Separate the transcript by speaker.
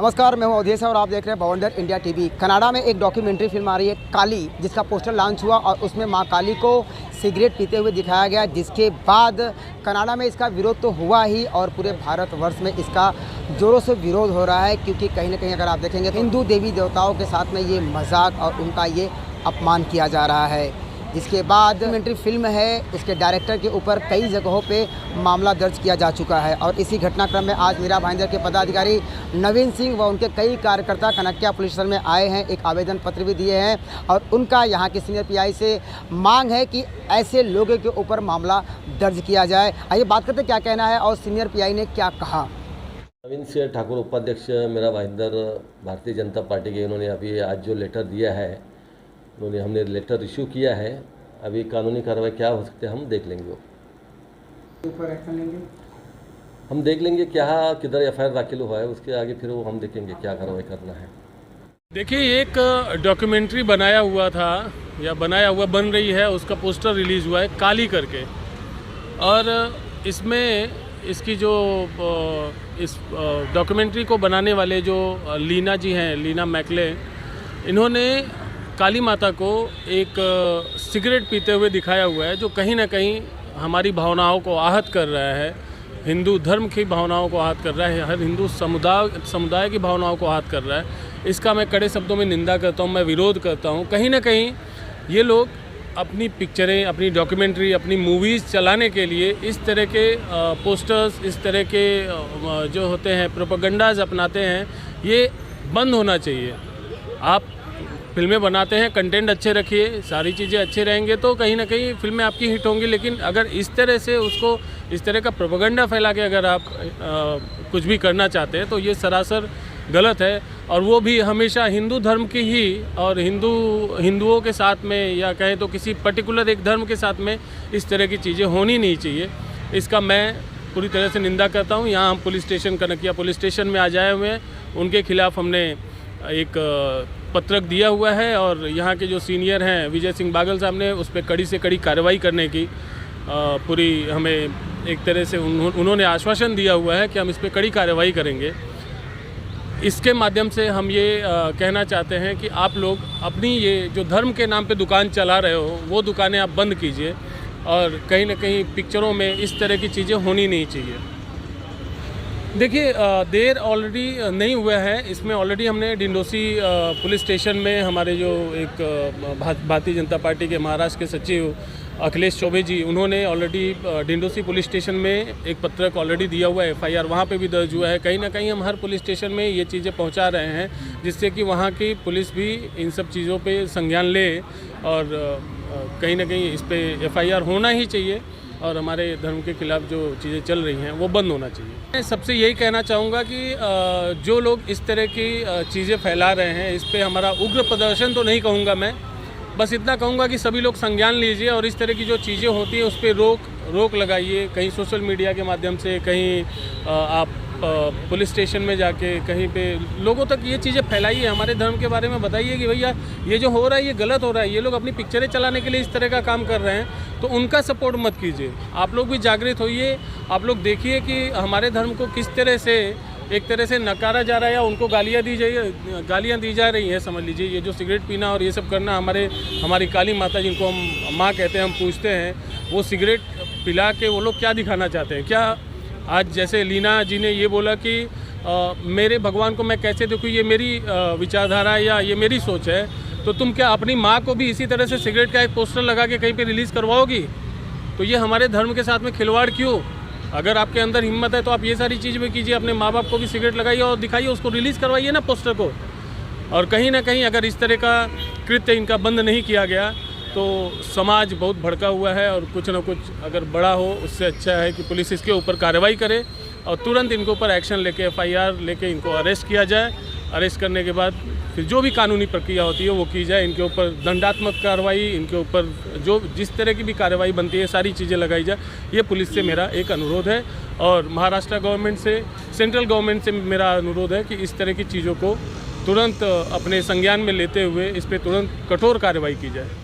Speaker 1: नमस्कार, मैं हूं अवधेश और आप देख रहे हैं बवंडर इंडिया टीवी। कनाडा में एक डॉक्यूमेंट्री फिल्म आ रही है काली, जिसका पोस्टर लॉन्च हुआ और उसमें मां काली को सिगरेट पीते हुए दिखाया गया, जिसके बाद कनाडा में इसका विरोध तो हुआ ही और पूरे भारतवर्ष में इसका ज़ोरों से विरोध हो रहा है, क्योंकि कहीं ना कहीं अगर आप देखेंगे तो हिंदू देवी देवताओं के साथ में ये मजाक और उनका ये अपमान किया जा रहा है। जिसके बाद डॉक्यूमेंट्री फिल्म है, उसके डायरेक्टर के ऊपर कई जगहों पे मामला दर्ज किया जा चुका है और इसी घटनाक्रम में आज मीरा भाईंदर के पदाधिकारी नवीन सिंह व उनके कई कार्यकर्ता कनक्या पुलिस स्टेशन में आए हैं, एक आवेदन पत्र भी दिए हैं और उनका यहाँ के सीनियर पीआई से मांग है कि ऐसे लोगों के ऊपर मामला दर्ज किया जाए। आइए बात करते क्या कहना है और सीनियर पीआई ने क्या कहा।
Speaker 2: नवीन सिंह ठाकुर उपाध्यक्ष मीरा भाईंदर भारतीय जनता पार्टी के, इन्होंने अभी आज जो लेटर दिया है, हमने लेटर इशू किया है। अभी कानूनी कार्रवाई क्या हो सकती है हम देख लेंगे,
Speaker 1: ऊपर एक्शन लेंगे,
Speaker 2: हम देख लेंगे क्या किधर एफआईआर दाखिल हुआ है, उसके आगे फिर वो हम देखेंगे क्या कार्रवाई करना है।
Speaker 3: देखिए, एक डॉक्यूमेंट्री बनाया हुआ था या बनाया हुआ बन रही है, उसका पोस्टर रिलीज़ हुआ है काली करके, और इसमें इसकी जो इस डॉक्यूमेंट्री को बनाने वाले जो लीना जी हैं, लीना मैकले, इन्होंने काली माता को एक सिगरेट पीते हुए दिखाया हुआ है, जो कहीं ना कहीं हमारी भावनाओं को आहत कर रहा है, हिंदू धर्म की भावनाओं को आहत कर रहा है, हर हिंदू समुदाय की भावनाओं को आहत कर रहा है। इसका मैं कड़े शब्दों में निंदा करता हूँ, मैं विरोध करता हूँ। कहीं ना कहीं ये लोग अपनी पिक्चरें, अपनी डॉक्यूमेंट्री, अपनी मूवीज़ चलाने के लिए इस तरह के पोस्टर्स, इस तरह के जो होते हैं प्रोपेगेंडाज अपनाते हैं, ये बंद होना चाहिए। आप फिल्में बनाते हैं, कंटेंट अच्छे रखिए, सारी चीज़ें अच्छे रहेंगे तो कहीं ना कहीं फिल्में आपकी हिट होंगी। लेकिन अगर इस तरह से उसको, इस तरह का प्रोपेगेंडा फैला के अगर आप कुछ भी करना चाहते हैं तो ये सरासर गलत है। और वो भी हमेशा हिंदू धर्म की ही, और हिंदुओं के साथ में, या कहें तो किसी पर्टिकुलर एक धर्म के साथ में इस तरह की चीज़ें होनी नहीं चाहिए। इसका मैं पूरी तरह से निंदा करता हूँ। यहाँ हम पुलिस स्टेशन, कनक्या पुलिस स्टेशन में आज आए हुए हैं, उनके खिलाफ़ हमने एक पत्रक दिया हुआ है और यहाँ के जो सीनियर हैं विजय सिंह बागल साहब ने उस पर कड़ी से कड़ी कार्रवाई करने की पूरी हमें एक तरह से उन्होंने आश्वासन दिया हुआ है कि हम इस पर कड़ी कार्रवाई करेंगे। इसके माध्यम से हम ये कहना चाहते हैं कि आप लोग अपनी ये जो धर्म के नाम पे दुकान चला रहे हो, वो दुकानें आप बंद कीजिए और कहीं ना कहीं पिक्चरों में इस तरह की चीज़ें होनी नहीं चाहिए। देखिए, देर ऑलरेडी नहीं हुआ है, इसमें ऑलरेडी हमने डिंडोसी पुलिस स्टेशन में हमारे जो एक भारतीय जनता पार्टी के महाराष्ट्र के सचिव अखिलेश चौबे जी, उन्होंने ऑलरेडी डिंडोसी पुलिस स्टेशन में एक पत्रक ऑलरेडी दिया हुआ है, एफआईआर वहाँ पे भी दर्ज हुआ है। कहीं ना कहीं हम हर पुलिस स्टेशन में ये चीज़ें पहुँचा रहे हैं, जिससे कि वहाँ की पुलिस भी इन सब चीज़ों पे संज्ञान ले और कहीं ना कहीं इस पर एफआईआर होना ही चाहिए और हमारे धर्म के खिलाफ जो चीज़ें चल रही हैं वो बंद होना चाहिए। मैं सबसे यही कहना चाहूँगा कि जो लोग इस तरह की चीज़ें फैला रहे हैं, इस पर हमारा उग्र प्रदर्शन तो नहीं कहूँगा मैं, बस इतना कहूँगा कि सभी लोग संज्ञान लीजिए और इस तरह की जो चीज़ें होती हैं उस पर रोक लगाइए। कहीं सोशल मीडिया के माध्यम से, कहीं आप पुलिस स्टेशन में जाके कहीं पे लोगों तक ये चीज़ें फैलाइए, हमारे धर्म के बारे में बताइए कि भैया ये जो हो रहा है ये गलत हो रहा है, ये लोग अपनी पिक्चरें चलाने के लिए इस तरह का काम कर रहे हैं, तो उनका सपोर्ट मत कीजिए। आप लोग भी जागृत होइए, आप लोग देखिए कि हमारे धर्म को किस तरह से एक तरह से नकारा जा रहा है या उनको गालियाँ दी जा रही हैं। समझ लीजिए, ये जो सिगरेट पीना और ये सब करना, हमारी काली माता जिनको हम माँ कहते हैं, हम पूछते हैं, वो सिगरेट पिला के वो लोग क्या दिखाना चाहते हैं? क्या आज जैसे लीना जी ने ये बोला कि मेरे भगवान को मैं कैसे देखूँ, ये मेरी विचारधारा या ये मेरी सोच है, तो तुम क्या अपनी माँ को भी इसी तरह से सिगरेट का एक पोस्टर लगा के कहीं पे रिलीज़ करवाओगी? तो ये हमारे धर्म के साथ में खिलवाड़ क्यों? अगर आपके अंदर हिम्मत है तो आप ये सारी चीज़ भी कीजिए, अपने माँ बाप को भी सिगरेट लगाइए और दिखाइए, उसको रिलीज़ करवाइए ना पोस्टर को। और कहीं ना कहीं अगर इस तरह का कृत्य इनका बंद नहीं किया गया तो समाज बहुत भड़का हुआ है और कुछ ना कुछ अगर बड़ा हो, उससे अच्छा है कि पुलिस इसके ऊपर कार्रवाई करे और तुरंत इनके ऊपर एक्शन लेके, एफआईआर लेके इनको अरेस्ट किया जाए। अरेस्ट करने के बाद फिर जो भी कानूनी प्रक्रिया होती है वो की जाए, इनके ऊपर दंडात्मक कार्रवाई, इनके ऊपर जो जिस तरह की भी कार्रवाई बनती है सारी चीज़ें लगाई जाए। ये पुलिस से मेरा एक अनुरोध है और महाराष्ट्र गवर्नमेंट से, सेंट्रल गवर्नमेंट से मेरा अनुरोध है कि इस तरह की चीज़ों को तुरंत अपने संज्ञान में लेते हुए इस पर तुरंत कठोर कार्रवाई की जाए।